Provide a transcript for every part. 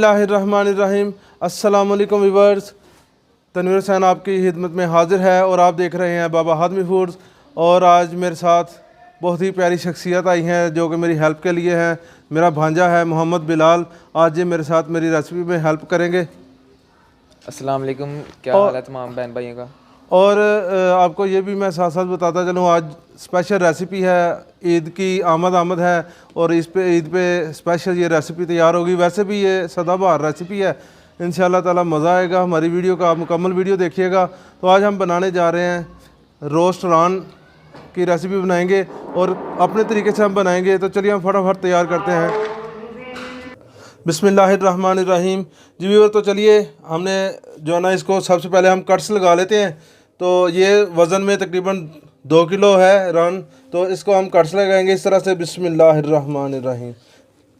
बिस्मिल्लाहिर्रहमानिर्रहीम। अस्सलाम वालेकुम व्यूअर्स, तनवीर हुसैन आपकी खिदमत में हाज़िर है और आप देख रहे हैं बाबा हादमी फूड्स। और आज मेरे साथ बहुत ही प्यारी शख्सियत आई हैं जो कि मेरी हेल्प के लिए हैं। मेरा भांजा है मोहम्मद बिलाल, आज ये मेरे साथ मेरी रेसिपी में हेल्प करेंगे। अस्सलाम वालेकुम, क्या हाल है तमाम बहन भाइयों का। और आपको ये भी मैं साथ साथ बताता चलूँ, आज स्पेशल रेसिपी है, ईद की आमद है और इस पे ईद पे स्पेशल ये रेसिपी तैयार होगी। वैसे भी ये सदाबहार रेसिपी है, इंशाल्लाह ताला मज़ा आएगा। हमारी वीडियो का आप मुकम्मल वीडियो देखिएगा। तो आज हम बनाने जा रहे हैं रोस्ट रान की रेसिपी बनाएंगे और अपने तरीके से हम बनाएंगे। तो चलिए हम फटाफट तैयार करते हैं। बिस्मिल्लाहिर्रहमानिर्रहीम। जी व्यूअर, तो चलिए हमने जो है ना इसको सबसे पहले हम कट्स लगा लेते हैं। तो ये वज़न में तकरीबन 2 किलो है रान, तो इसको हम कट्स लगाएंगे इस तरह से। बिस्मिल्लाहिर्रहमानिर्रहीम।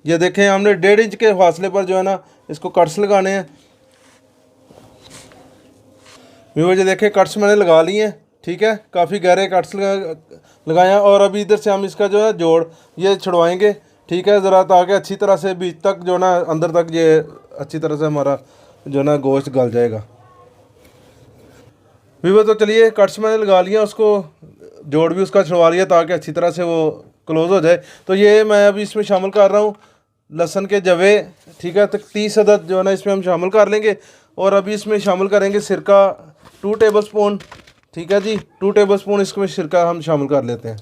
ये देखें, हमने 1.5 इंच के फासले पर जो है ना इसको कट्स लगाने हैं। व्यूअर ये देखें, कट्स मैंने लगा लिए हैं, ठीक है, काफ़ी गहरे कट्स लगाए हैं। और अभी इधर से हम इसका जो है जोड़ ये छुड़वाएंगे, ठीक है, ज़रा ताकि अच्छी तरह से बीच तक जो ना अंदर तक ये अच्छी तरह से हमारा जो ना गोश्त गल जाएगा। व्यूअर तो चलिए कट्स मैंने लगा लिया, उसको जोड़ भी उसका छुड़वा लिया ताकि अच्छी तरह से वो क्लोज़ हो जाए। तो ये मैं अभी इसमें शामिल कर रहा हूँ लहसुन के जवे, ठीक है, तो 30 अदद जो है ना इसमें हम शामिल कर लेंगे। और अभी इसमें शामिल करेंगे सिरका 2 टेबल स्पून, ठीक है जी, 2 टेबल स्पून इसमें सिरका हम शामिल कर लेते हैं।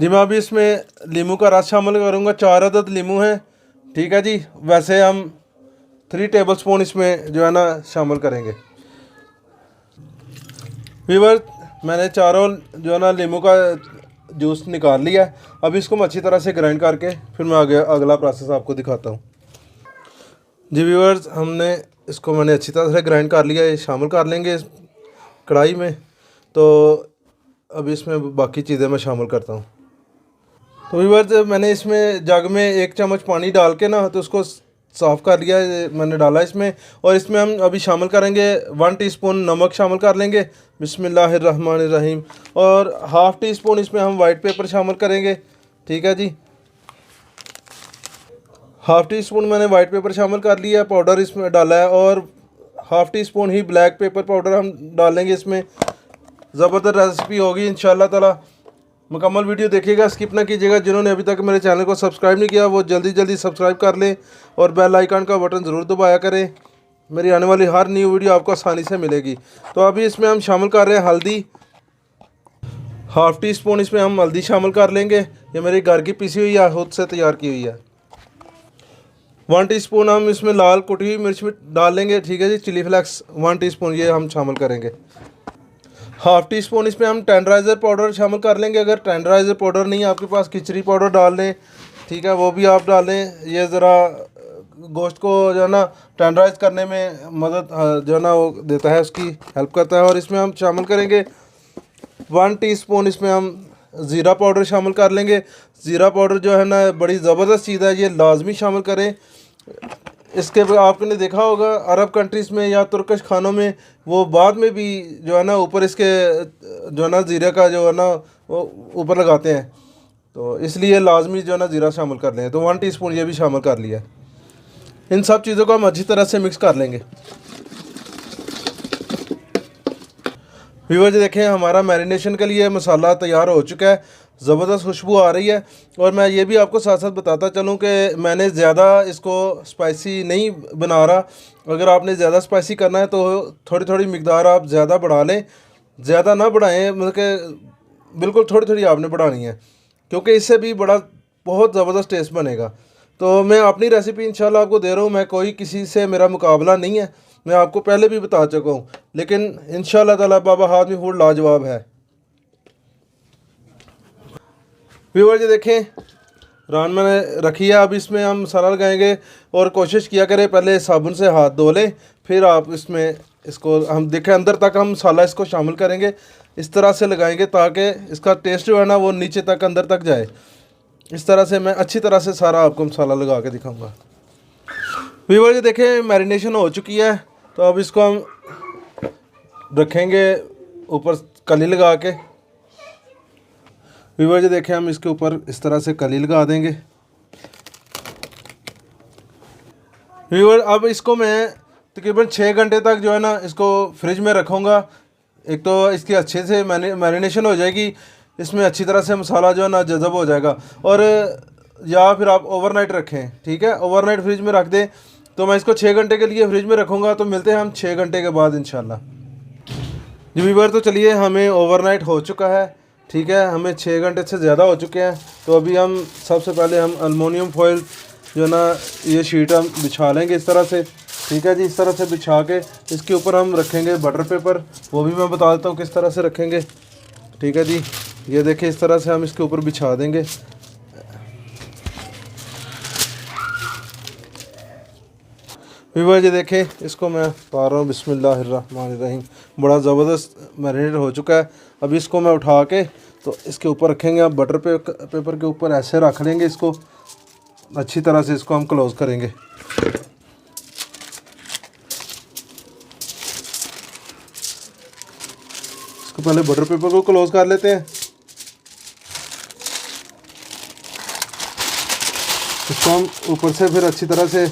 जी मैं अभी इसमें लीमू का रस शामिल करूँगा, 4 अदद लीमू हैं, ठीक है जी। वैसे हम 3 टेबल स्पून इसमें जो है ना शामिल करेंगे। व्यूअर मैंने चारों जो है ना लीमू का जूस निकाल लिया है। अभी इसको मैं अच्छी तरह से ग्राइंड करके फिर मैं आगे अगला प्रोसेस आपको दिखाता हूँ। जी व्यूअर्स, मैंने अच्छी तरह से ग्राइंड कर लिया है, शामिल कर लेंगे इस कढ़ाई में। तो अभी इसमें बाकी चीज़ें मैं शामिल करता हूँ। तो व्यूअर्स मैंने इसमें जग में 1 चम्मच पानी डाल के ना तो उसको साफ़ कर लिया मैंने डाला इसमें। और इसमें हम अभी शामिल करेंगे 1 टीस्पून नमक शामिल कर लेंगे। बिस्मिल्लाहिर्रहमानिर्रहीम। और ½ टीस्पून इसमें हम वाइट पेपर शामिल करेंगे, ठीक है जी। ½ टीस्पून मैंने वाइट पेपर शामिल कर लिया, पाउडर इसमें डाला है। और ½ टीस्पून ही ब्लैक पेपर पाउडर हम डालेंगे इसमें। ज़बरदस्त रेसिपी होगी इंशाल्लाह ताला। मुकम्मल वीडियो देखिएगा, स्किप ना कीजिएगा। जिन्होंने अभी तक मेरे चैनल को सब्सक्राइब नहीं किया वो जल्दी सब्सक्राइब कर लें और बेल आइकन का बटन ज़रूर दबाया करें। मेरी आने वाली हर न्यू वीडियो आपको आसानी से मिलेगी। तो अभी इसमें हम शामिल कर रहे हैं हल्दी, ½ टीस्पून इसमें हम हल्दी शामिल कर लेंगे। ये मेरी घर की पीसी हुई है, खुद से तैयार की हुई है। 1 टीस्पून हम इसमें लाल कुटी हुई मिर्च डाल लेंगे, ठीक है जी। चिली फ्लेक्स 1 टीस्पून ये हम शामिल करेंगे। ½ टीस्पून इसमें हम टेंडराइज़र पाउडर शामिल कर लेंगे। अगर टेंडराइज़र पाउडर नहीं है आपके पास, खिचड़ी पाउडर डाल लें, ठीक है, वो भी आप डाल लें। ये ज़रा गोश्त को जो है ना टेंडराइज करने में मदद जो है ना वो देता है, उसकी हेल्प करता है। और इसमें हम शामिल करेंगे 1 टीस्पून इसमें हम ज़ीरा पाउडर शामिल कर लेंगे। ज़ीरा पाउडर जो है ना बड़ी ज़बरदस्त चीज़ है, ये लाजमी शामिल करें। इसके आपने देखा होगा अरब कंट्रीज़ में या तुर्किश खानों में वो बाद में भी जो है ना ऊपर इसके जो है ना ज़ीरे का जो है ना वो ऊपर लगाते हैं, तो इसलिए लाजमी जो है ना ज़ीरा शामिल कर लें। तो 1 टीस्पून ये भी शामिल कर लिया। इन सब चीज़ों को हम अच्छी तरह से मिक्स कर लेंगे। व्यूअर्स देखें, हमारा मैरिनेशन के लिए मसाला तैयार हो चुका है, ज़बरदस्त खुशबू आ रही है। और मैं ये भी आपको साथ साथ बताता चलूँ कि मैंने ज़्यादा इसको स्पाइसी नहीं बना रहा। अगर आपने ज़्यादा स्पाइसी करना है तो थोड़ी थोड़ी मिकदार आप ज़्यादा बढ़ा लें, ज़्यादा ना बढ़ाएं, मतलब कि बिल्कुल थोड़ी थोड़ी आपने बढ़ानी है, क्योंकि इससे भी बहुत ज़बरदस्त टेस्ट बनेगा। तो मैं अपनी रेसिपी इंशाल्लाह आपको दे रहा हूँ, मैं कोई किसी से मेरा मुकाबला नहीं है, मैं आपको पहले भी बता चुका हूँ, लेकिन इंशाल्लाह ताला बाबा हादमी फूड लाजवाब है। व्यूअर ये देखें, रान मैंने रखी है, अब इसमें हम मसाला लगाएंगे। और कोशिश किया करें पहले साबुन से हाथ धो लें, फिर आप इसमें इसको हम देखें अंदर तक हम मसाला इसको शामिल करेंगे। इस तरह से लगाएंगे ताकि इसका टेस्ट जो है ना वो नीचे तक अंदर तक जाए। इस तरह से मैं अच्छी तरह से सारा आपको मसाला लगा के दिखाऊंगा। व्यूअर ये देखें, मैरिनेशन हो चुकी है। तो अब इसको हम रखेंगे ऊपर कली लगा के। व्यूअर्स ये देखें, हम इसके ऊपर इस तरह से कली लगा देंगे। व्यूअर्स अब इसको मैं तकरीबन 6 घंटे तक जो है ना इसको फ्रिज में रखूँगा। एक तो इसकी अच्छे से मैरिनेशन हो जाएगी, इसमें अच्छी तरह से मसाला जो है ना जज़ब हो जाएगा। और या फिर आप ओवरनाइट रखें, ठीक है, ओवरनाइट फ्रिज में रख दें। तो मैं इसको 6 घंटे के लिए फ्रिज में रखूँगा। तो मिलते हैं हम 6 घंटे के बाद इंशाल्लाह। जी व्यूअर, तो चलिए हमें ओवरनाइट हो चुका है, ठीक है, हमें 6 घंटे से ज़्यादा हो चुके हैं। तो अभी हम सबसे पहले हम एलुमिनियम फॉइल जो है ना ये शीट हम बिछा लेंगे इस तरह से, ठीक है जी। इस तरह से बिछा के इसके ऊपर हम रखेंगे बटर पेपर, वो भी मैं बता देता हूँ किस तरह से रखेंगे, ठीक है जी। ये देखिए इस तरह से हम इसके ऊपर बिछा देंगे। व्यूअर्स ये देखें, इसको मैं उतार रहा हूँ। बिस्मिल्लाहिर्रहमानिर्रहीम। बड़ा ज़बरदस्त मैरिनेट हो चुका है। अभी इसको मैं उठा के तो इसके ऊपर रखेंगे। आप बटर पेपर के ऊपर ऐसे रख लेंगे इसको, अच्छी तरह से इसको हम क्लोज़ करेंगे। इसको पहले बटर पेपर को क्लोज़ कर लेते हैं। इसको हम ऊपर से फिर अच्छी तरह से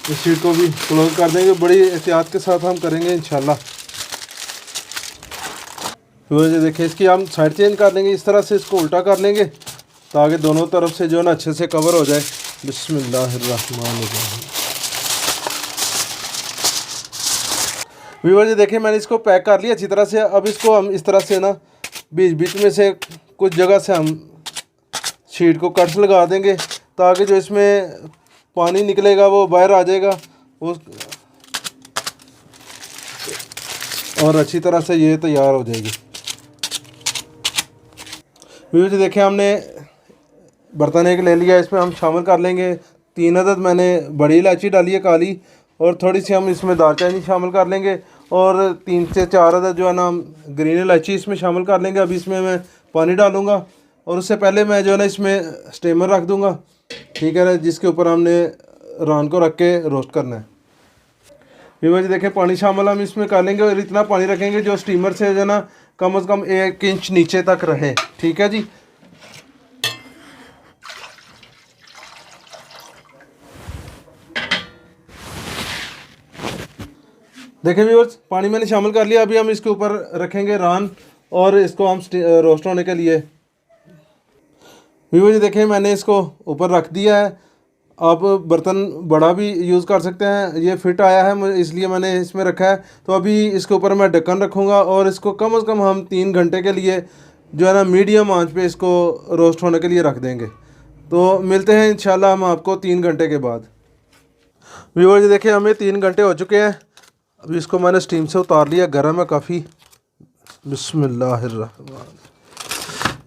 इस शीट को भी क्लोज कर देंगे। बड़ी एहतियात के साथ हम करेंगे इंशाल्लाह। तो ये देखिए, इसकी हम साइड चेंज कर लेंगे, इस तरह से इसको उल्टा कर लेंगे ताकि दोनों तरफ से जो है ना अच्छे से कवर हो जाए। बिस्मिल्लाहिर्रहमानिर्रहीम। व्यूअर्स ये देखिए, मैंने इसको पैक कर लिया अच्छी तरह से। अब इसको हम इस तरह से ना बीच बीच में से कुछ जगह से हम शीट को कट्स लगा देंगे ताकि जो इसमें पानी निकलेगा वो बाहर आ जाएगा वो, और अच्छी तरह से ये तैयार हो जाएगी। व्यूअर्स देखिए, हमने बर्तन एक ले लिया, इसमें हम शामिल कर लेंगे 3 अदद मैंने बड़ी इलायची डाली है काली, और थोड़ी सी हम इसमें दालचीनी शामिल कर लेंगे, और 3 से 4 अदद जो है ना हम ग्रीन इलायची इसमें शामिल कर लेंगे। अभी इसमें मैं पानी डालूँगा और उससे पहले मैं जो है ना इसमें स्टीमर रख दूँगा, ठीक है ना, जिसके ऊपर हमने रान को रख के रोस्ट करना है। व्यूअर्स देखें, पानी शामिल हम इसमें कर लेंगे और इतना पानी रखेंगे जो स्टीमर से जो है ना कम से कम 1 इंच नीचे तक रहे, ठीक है जी। देखिए व्यूअर्स, पानी मैंने शामिल कर लिया। अभी हम इसके ऊपर रखेंगे रान और इसको हम रोस्ट होने के लिए। व्यूअर्स देखें, मैंने इसको ऊपर रख दिया है। आप बर्तन बड़ा भी यूज़ कर सकते हैं, ये फिट आया है इसलिए मैंने इसमें रखा है। तो अभी इसके ऊपर मैं ढक्कन रखूँगा और इसको कम से कम हम 3 घंटे के लिए जो है ना मीडियम आंच पे इसको रोस्ट होने के लिए रख देंगे। तो मिलते हैं इंशाल्लाह हम आपको 3 घंटे के बाद। व्यूअर्स देखिए, हमें 3 घंटे हो चुके हैं। अभी इसको मैंने स्टीम से उतार लिया, गर्म है काफ़ी। बिस्मिल्लाहिर्रहमान।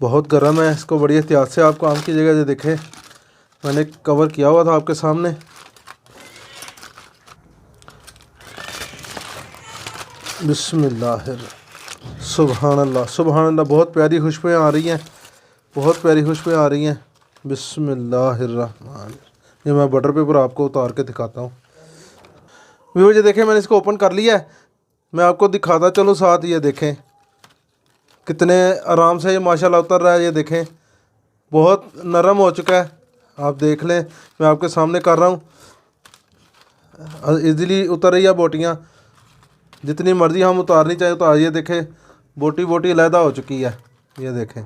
बहुत गर्म है, इसको बड़ी एहतियात से आप काम कीजिएगा। ये देखें, मैंने कवर किया हुआ था आपके सामने। बिस्मिल्लाहिर सुभान अल्लाह सुभान अल्लाह। बहुत प्यारी खुशबुएँ आ रही हैं, बहुत प्यारी खुशबुएँ आ रही हैं। बिस्मिल्लाहिर्रहमान। ये मैं बटर पेपर आपको उतार के दिखाता हूँ। व्यूअर्स ये देखें, मैंने इसको ओपन कर लिया है। मैं आपको दिखाता चलूँ साथ। ये देखें कितने आराम से ये माशाल्लाह उतर रहा है। ये देखें बहुत नरम हो चुका है, आप देख लें, मैं आपके सामने कर रहा हूँ। इजीली उतर रही है बोटियाँ, जितनी मर्ज़ी हम उतारनी चाहिए तो ये देखें बोटी अलहदा हो चुकी है। ये देखें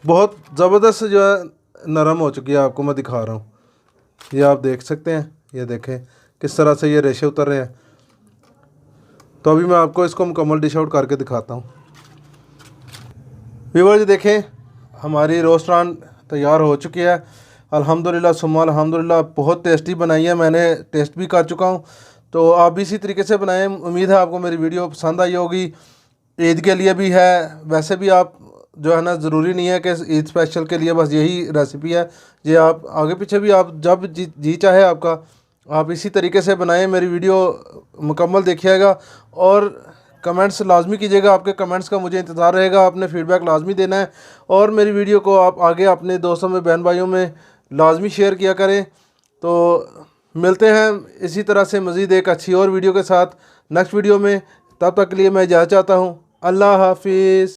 बहुत ज़बरदस्त जो है नरम हो चुकी है, आपको मैं दिखा रहा हूँ। ये आप देख सकते हैं, ये देखें किस तरह से ये रेशे उतर रहे हैं। तो अभी मैं आपको इसको मुकम्मल डिश आउट करके दिखाता हूँ। व्यूअर्स देखें, हमारी रोस्ट रान तैयार हो चुकी है अल्हम्दुलिल्लाह सुम्मा अल्हम्दुलिल्लाह। बहुत टेस्टी बनाई है, मैंने टेस्ट भी कर चुका हूँ। तो आप भी इसी तरीके से बनाएं। उम्मीद है आपको मेरी वीडियो पसंद आई होगी। ईद के लिए भी है, वैसे भी आप जो है ना ज़रूरी नहीं है कि ईद स्पेशल के लिए बस यही रेसिपी है। ये आप आगे पीछे भी आप जब जी चाहे आपका, आप इसी तरीके से बनाएं। मेरी वीडियो मुकम्मल देखिएगा और कमेंट्स लाजमी कीजिएगा। आपके कमेंट्स का मुझे इंतज़ार रहेगा, आपने फ़ीडबैक लाजमी देना है। और मेरी वीडियो को आप आगे अपने दोस्तों में, बहन भाइयों में लाजमी शेयर किया करें। तो मिलते हैं इसी तरह से मज़ीद एक अच्छी और वीडियो के साथ नेक्स्ट वीडियो में। तब तक के लिए मैं इजाज़त चाहता हूँ। अल्लाह हाफिज़।